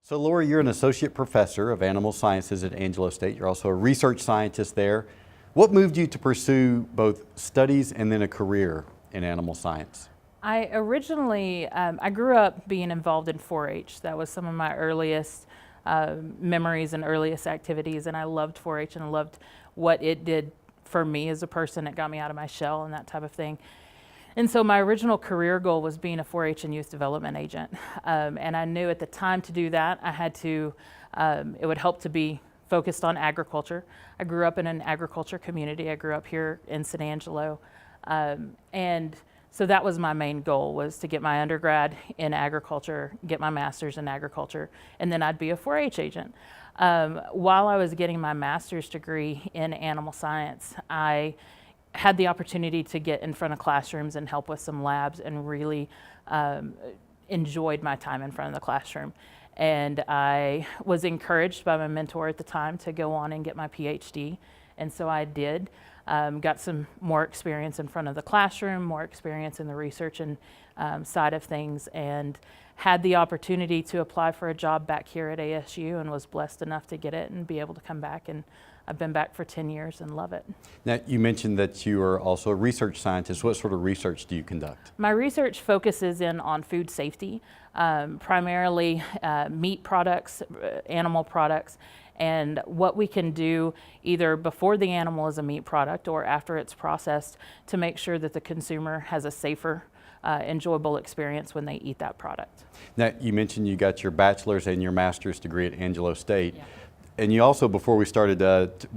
So Loree, you're an associate professor of animal sciences at Angelo State. You're also a research scientist there. What moved you to pursue both studies and then a career in animal science? I originally, I grew up being involved in 4-H. That was some of my earliest memories and earliest activities, and I loved 4-H and I loved what it did for me as a person. It got me out of my shell and that type of thing. And so my original career goal was being a 4-H and youth development agent. And I knew at the time to do that, I had to, it would help to be focused on agriculture. I grew up in an agriculture community. I grew up here in San Angelo. And so that was my main goal, was to get my undergrad in agriculture, get my master's in agriculture, and then I'd be a 4-H agent. While I was getting my master's degree in animal science, I had the opportunity to get in front of classrooms and help with some labs, and really enjoyed my time in front of the classroom. And I was encouraged by my mentor at the time to go on and get my PhD, and so I did. Got some more experience in front of the classroom, more experience in the research and side of things, and had the opportunity to apply for a job back here at ASU, and was blessed enough to get it and be able to come back. And I've been back for 10 years and love it. Now, you mentioned that you are also a research scientist. What sort of research do you conduct? My research focuses in on food safety, primarily meat products, animal products, and what we can do either before the animal is a meat product or after it's processed to make sure that the consumer has a safer, enjoyable experience when they eat that product. Now, you mentioned you got your bachelor's and your master's degree at Angelo State. Yeah. And you also, before we started,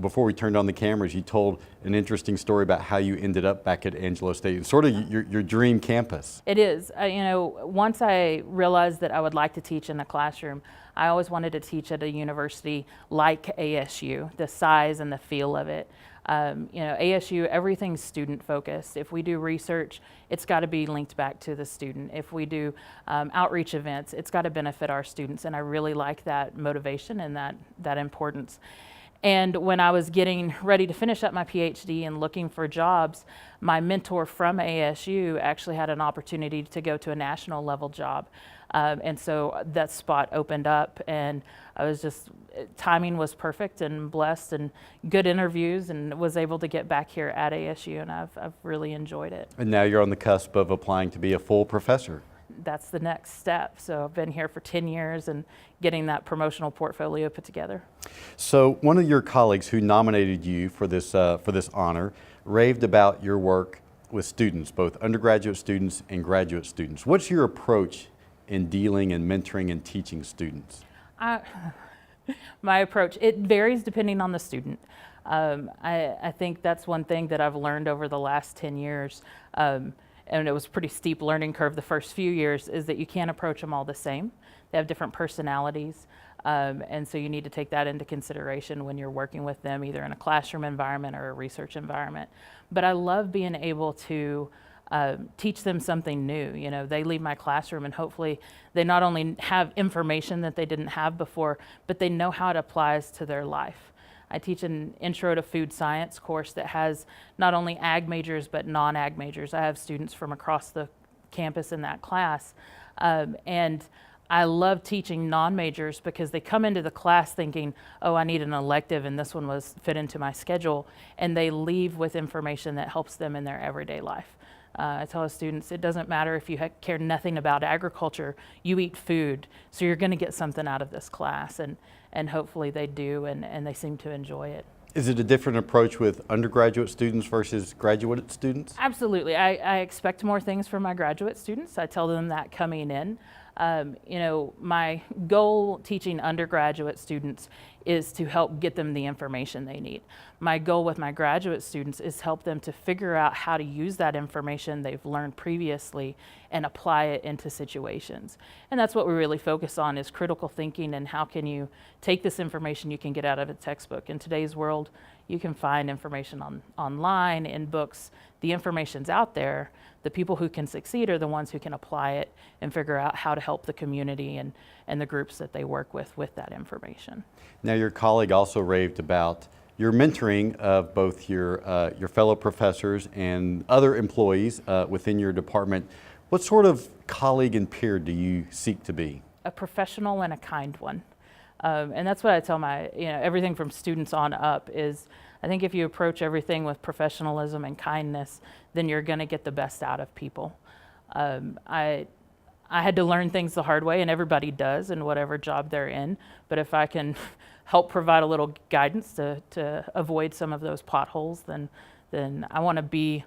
before we turned on the cameras, you told an interesting story about how you ended up back at Angelo State. It's sort of your dream campus. It is. You know, once I realized that I would like to teach in a classroom, I always wanted to teach at a university like ASU, the size and the feel of it. You know, ASU, everything's student focused. If we do research, it's got to be linked back to the student. If we do outreach events, it's got to benefit our students, and I really like that motivation and that importance. And when I was getting ready to finish up my PhD and looking for jobs, my mentor from ASU actually had an opportunity to go to a national level job. And so that spot opened up, and I was just, timing was perfect and blessed, and good interviews, and was able to get back here at ASU, and I've really enjoyed it. And now you're on the cusp of applying to be a full professor. That's the next step. So I've been here for 10 years and getting that promotional portfolio put together. So one of your colleagues who nominated you for this honor raved about your work with students, both undergraduate students and graduate students. What's your approach in dealing and mentoring and teaching students? My approach, it varies depending on the student. I think that's one thing that I've learned over the last 10 years, and it was a pretty steep learning curve the first few years, is that you can't approach them all the same. They have different personalities, and so you need to take that into consideration when you're working with them, either in a classroom environment or a research environment. But I love being able to teach them something new. You know, they leave my classroom and hopefully they not only have information that they didn't have before, but they know how it applies to their life. I teach an Intro to Food Science course that has not only ag majors but non-ag majors. I have students from across the campus in that class, and I love teaching non-majors because they come into the class thinking, oh, I need an elective and this one was fit into my schedule, and they leave with information that helps them in their everyday life. I tell the students, it doesn't matter if you care nothing about agriculture, you eat food, so you're going to get something out of this class, and hopefully they do, and they seem to enjoy it. Is it a different approach with undergraduate students versus graduate students? Absolutely. I expect more things from my graduate students. I tell them that coming in. You know, my goal teaching undergraduate students is to help get them the information they need. My goal with my graduate students is help them to figure out how to use that information they've learned previously and apply it into situations. And that's what we really focus on, is critical thinking, and how can you take this information you can get out of a textbook. In today's world, you can find information online, in books. The information's out there. The people who can succeed are the ones who can apply it and figure out how to help the community and the groups that they work with that information. Now, your colleague also raved about your mentoring of both your fellow professors and other employees within your department. What sort of colleague and peer do you seek to be? a professional and a kind one. And that's what I tell my, everything from students on up is, I think if you approach everything with professionalism and kindness, then you're going to get the best out of people. I had to learn things the hard way, and everybody does in whatever job they're in. But if I can help provide a little guidance to avoid some of those potholes, then I want to be,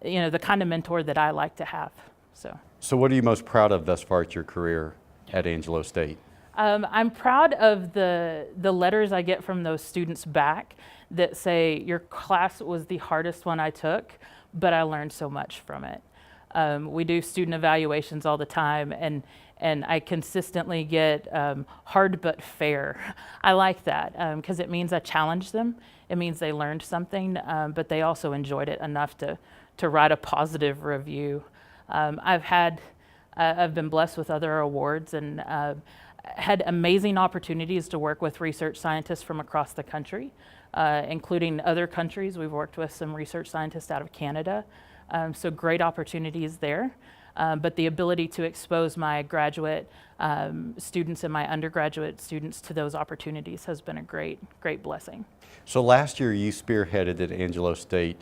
the kind of mentor that I like to have. So what are you most proud of thus far at your career at Angelo State? I'm proud of the letters I get from those students back that say, your class was the hardest one I took, but I learned so much from it. We do student evaluations all the time, and I consistently get hard but fair. I like that because it means I challenged them. It means they learned something, but they also enjoyed it enough to write a positive review. I've been blessed with other awards and had amazing opportunities to work with research scientists from across the country, including other countries. We've worked with some research scientists out of Canada, so great opportunities there. But the ability to expose my graduate students and my undergraduate students to those opportunities has been a great blessing. So last year you spearheaded at Angelo State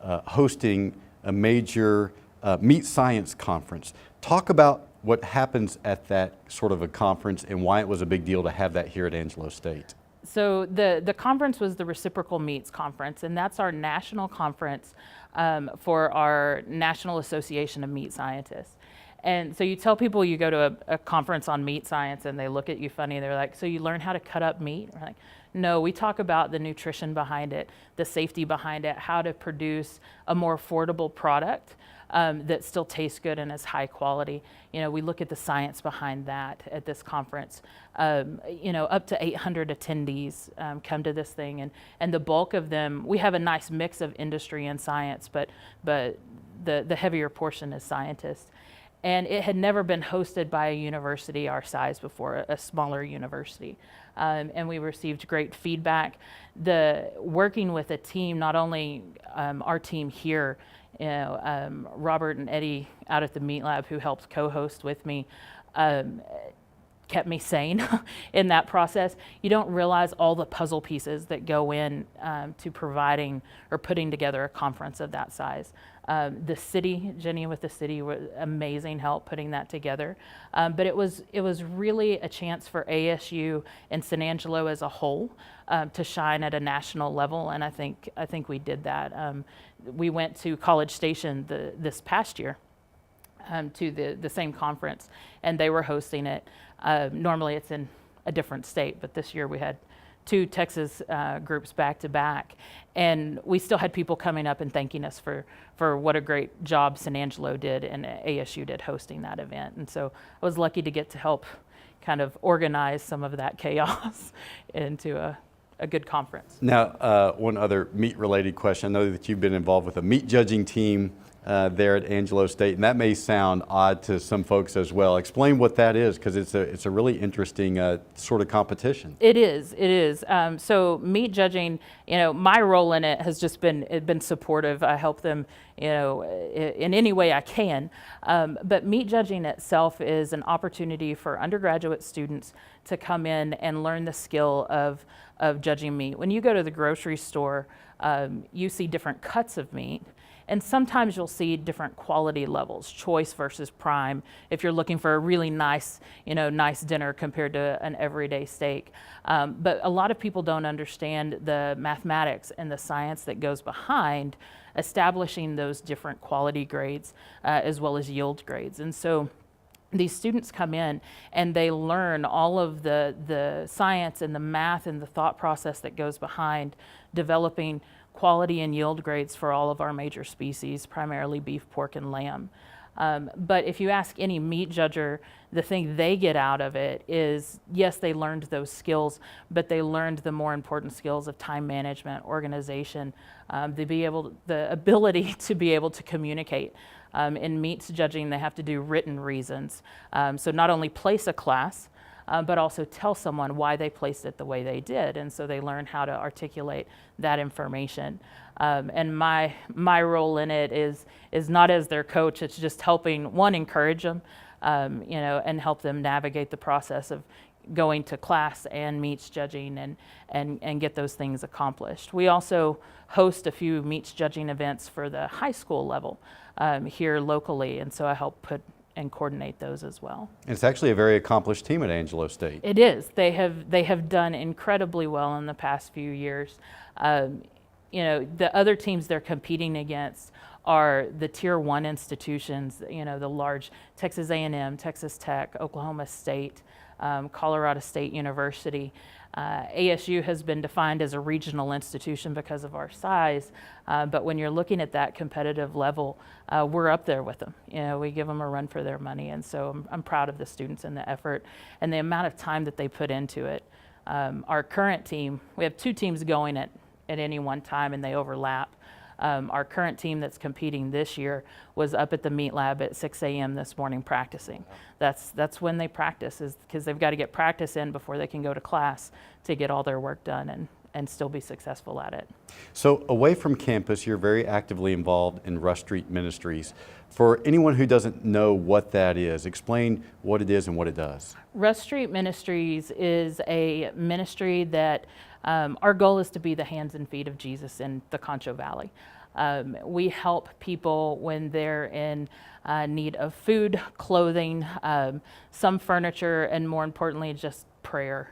hosting a major Meat Science conference. Talk about what happens at that sort of a conference and why it was a big deal to have that here at Angelo State. So the conference was the Reciprocal Meats Conference, and that's our national conference for our National Association of Meat Scientists. And so you tell people you go to a conference on meat science and they look at you funny. They're like, so you learn how to cut up meat? We're like, no, we talk about the nutrition behind it, the safety behind it, how to produce a more affordable product that still tastes good and is high quality. We look at the science behind that at this conference. Up to 800 attendees come to this thing, and the bulk of them, we have a nice mix of industry and science, but the heavier portion is scientists. And it had never been hosted by a university our size before, a smaller university. And we received great feedback. Working with a team, not only our team here, Robert and Eddie out at the Meat Lab, who helped co-host with me, kept me sane in that process. You don't realize all the puzzle pieces that go in to providing or putting together a conference of that size. The city, Jenny with the city, was amazing help putting that together. But it was really a chance for ASU and San Angelo as a whole to shine at a national level, and I think we did that. We went to College Station this past year to the same conference, and they were hosting it. Normally it's in a different state, but this year we had 2 Texas groups back to back, and we still had people coming up and thanking us for what a great job San Angelo did and ASU did hosting that event. And so I was lucky to get to help kind of organize some of that chaos into a good conference. Now, one other meat-related question. I know that you've been involved with a meat judging team there at Angelo State, and that may sound odd to some folks as well. Explain what that is, because it's a really interesting sort of competition. It is. So meat judging, my role in it has just been supportive. I help them, in any way I can. But meat judging itself is an opportunity for undergraduate students to come in and learn the skill of judging meat. When you go to the grocery store, you see different cuts of meat. And sometimes you'll see different quality levels, choice versus prime, if you're looking for a really nice, nice dinner compared to an everyday steak. But a lot of people don't understand the mathematics and the science that goes behind establishing those different quality grades as well as yield grades. And so these students come in and they learn all of the science and the math and the thought process that goes behind developing quality and yield grades for all of our major species, primarily beef, pork, and lamb. But if you ask any meat judger, the thing they get out of it is, yes, they learned those skills, but they learned the more important skills of time management, organization, the ability to be able to communicate. In meats judging, they have to do written reasons. So not only place a class, but also tell someone why they placed it the way they did. And so they learn how to articulate that information. And my role in it is not as their coach, it's just helping, one, encourage them, and help them navigate the process of going to class and meets judging and get those things accomplished. We also host a few meets judging events for the high school level here locally, and so I help put and coordinate those as well. And it's actually a very accomplished team at Angelo State. It is. They have done incredibly well in the past few years. The other teams they're competing against are the Tier 1 institutions, the large Texas A&M, Texas Tech, Oklahoma State, Colorado State University. ASU has been defined as a regional institution because of our size, but when you're looking at that competitive level, we're up there with them. We give them a run for their money, and so I'm proud of the students and the effort and the amount of time that they put into it. Our current team, we have 2 teams going at any one time, and they overlap. Our current team that's competing this year was up at the meat lab at 6 a.m. this morning practicing. That's when they practice, is because they've got to get practice in before they can go to class to get all their work done and still be successful at it. So away from campus, you're very actively involved in Rush Street Ministries. For anyone who doesn't know what that is, explain what it is and what it does. Rush Street Ministries is a ministry that our goal is to be the hands and feet of Jesus in the Concho Valley. We help people when they're in need of food, clothing, some furniture, and more importantly, just prayer.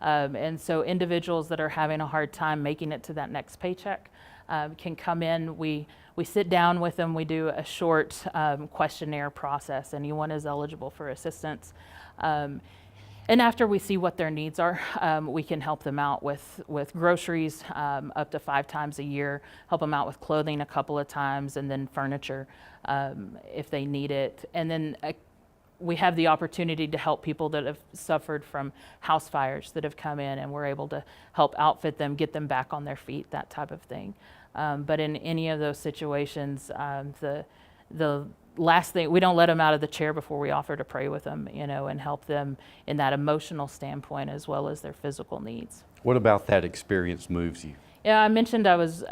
And so individuals that are having a hard time making it to that next paycheck can come in. We sit down with them. We do a short questionnaire process. Anyone is eligible for assistance. And after we see what their needs are, we can help them out with groceries up to 5 times a year, help them out with clothing a couple of times, and then furniture if they need it. And then we have the opportunity to help people that have suffered from house fires that have come in, and we're able to help outfit them, get them back on their feet, that type of thing. But in any of those situations, the last thing, we don't let them out of the chair before we offer to pray with them, and help them in that emotional standpoint as well as their physical needs. What about that experience moves you? Yeah, I mentioned I was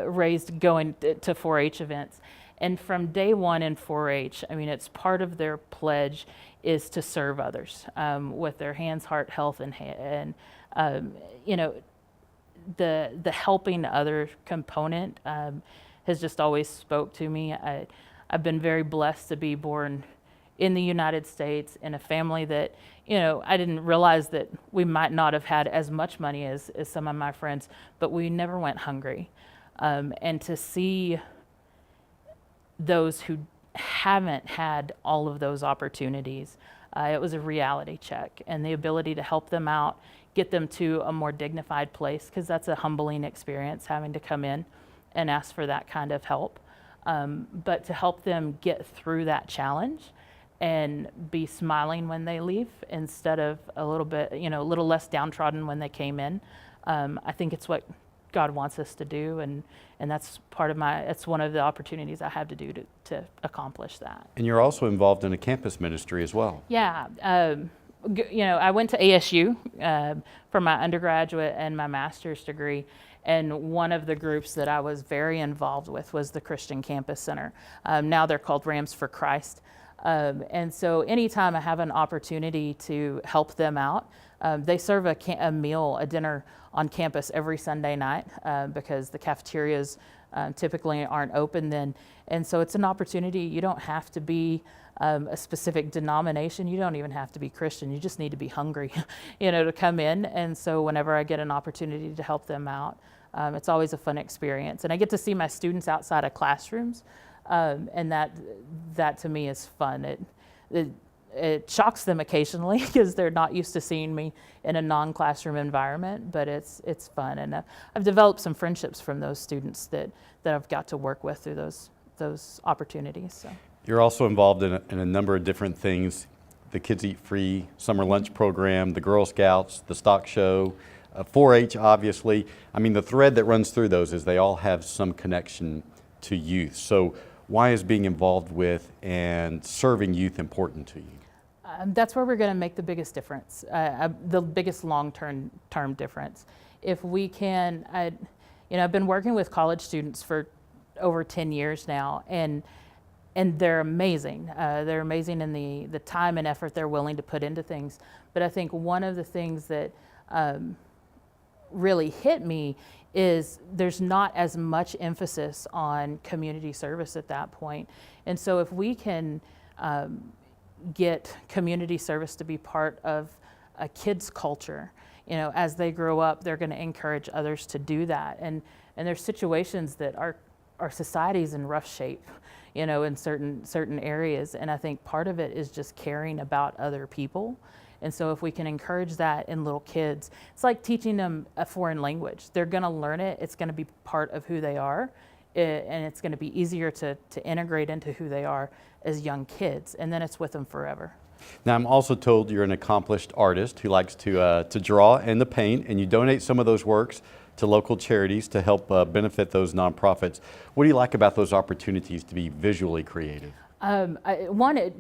raised going to 4-H events. And from day one in 4-H, it's part of their pledge is to serve others with their hands, heart, health, and the helping other component has just always spoke to me. I've been very blessed to be born in the United States in a family that, I didn't realize that we might not have had as much money as some of my friends, but we never went hungry. And to see those who haven't had all of those opportunities, it was a reality check, and the ability to help them out, get them to a more dignified place, because that's a humbling experience having to come in and ask for that kind of help. But to help them get through that challenge and be smiling when they leave instead of a little less downtrodden when they came in, I think it's what God wants us to do, and that's it's one of the opportunities I have to do to accomplish that. And you're also involved in a campus ministry as well. Yeah, I went to ASU for my undergraduate and my master's degree, and one of the groups that I was very involved with was the Christian Campus Center. Now they're called Rams for Christ. And so anytime I have an opportunity to help them out, they serve a meal, a dinner on campus every Sunday night because the cafeterias typically aren't open then. And so it's an opportunity. You don't have to be a specific denomination. You don't even have to be Christian. You just need to be hungry, to come in. And so whenever I get an opportunity to help them out, it's always a fun experience. And I get to see my students outside of classrooms, and that to me is fun. It shocks them occasionally because they're not used to seeing me in a non-classroom environment, but it's fun. And I've developed some friendships from those students that I've got to work with through those opportunities. So. You're also involved in a number of different things: the Kids Eat Free summer lunch program, the Girl Scouts, the stock show, 4-H, obviously. The thread that runs through those is they all have some connection to youth. So why is being involved with and serving youth important to you? That's where we're going to make the biggest difference, the biggest long-term difference. If we can, I've been working with college students for over 10 years now, and and they're amazing. They're amazing in the time and effort they're willing to put into things. But I think one of the things that really hit me is there's not as much emphasis on community service at that point. And so if we can get community service to be part of a kid's culture, you know, as they grow up, they're going to encourage others to do that. And there's situations that our society's in rough shape, you know, in certain areas. And I think part of it is just caring about other people. And so if we can encourage that in little kids, it's like teaching them a foreign language. They're going to learn it. It's going to be part of who they are. And it's going to be easier to integrate into who they are as young kids. And then it's with them forever. Now, I'm also told you're an accomplished artist who likes to draw and to paint, and you donate some of those works to local charities to help benefit those nonprofits. What do you like about those opportunities to be visually creative?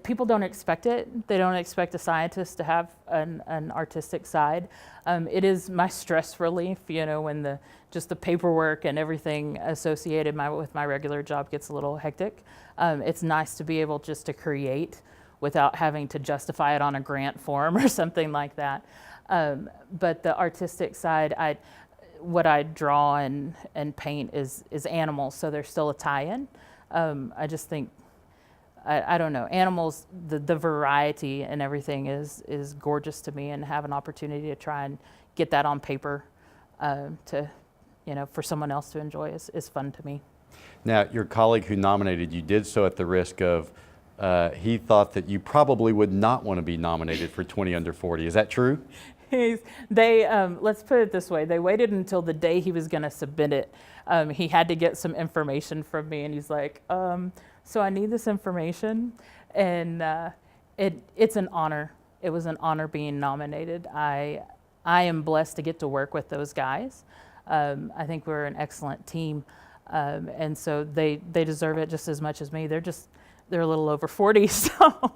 People don't expect it. They don't expect a scientist to have an artistic side. It is my stress relief, you know, when just the paperwork and everything associated with my regular job gets a little hectic. It's nice to be able just to create without having to justify it on a grant form or something like that. But the artistic side, what I draw and paint is animals, so there's still a tie-in. I just think, I don't know, animals, the variety and everything is gorgeous to me, and have an opportunity to try and get that on paper to, you know, for someone else to enjoy is fun to me. Now, your colleague who nominated you did so at the risk of, he thought that you probably would not want to be nominated for 20 Under 40. Is that true? Let's put it this way, they waited until the day he was going to submit it. He had to get some information from me, and he's like, so I need this information. And it's an honor. It was an honor being nominated. I am blessed to get to work with those guys. I think we're an excellent team. And so they deserve it just as much as me. They're a little over 40, so,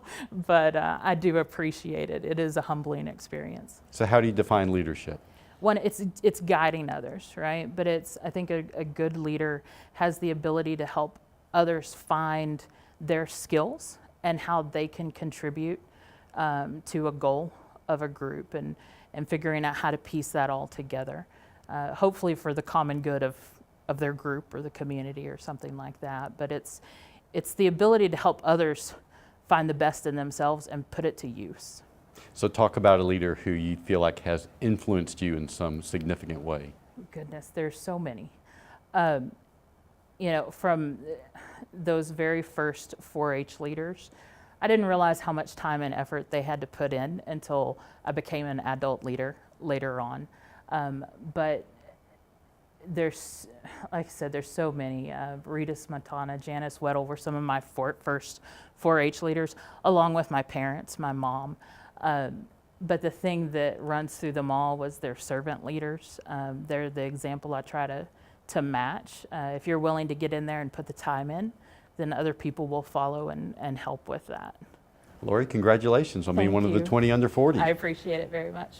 but I do appreciate it. It is a humbling experience. So how do you define leadership? One, it's guiding others, right? But I think a good leader has the ability to help others find their skills and how they can contribute to a goal of a group, and figuring out how to piece that all together, hopefully for the common good of their group or the community or something like that. But it's the ability to help others find the best in themselves and put it to use. So talk about a leader who you feel like has influenced you in some significant way. Goodness, there's so many. You know, from those very first 4-H leaders, I didn't realize how much time and effort they had to put in until I became an adult leader later on. But there's, like I said, there's so many. Rita Smetana, Janice Weddle were some of my first 4-H leaders, along with my parents, my mom. But the thing that runs through them all was their servant leaders. They're the example I try to match. If you're willing to get in there and put the time in, then other people will follow and help with that. Loree, congratulations on being one of the 20 Under 40. I appreciate it very much.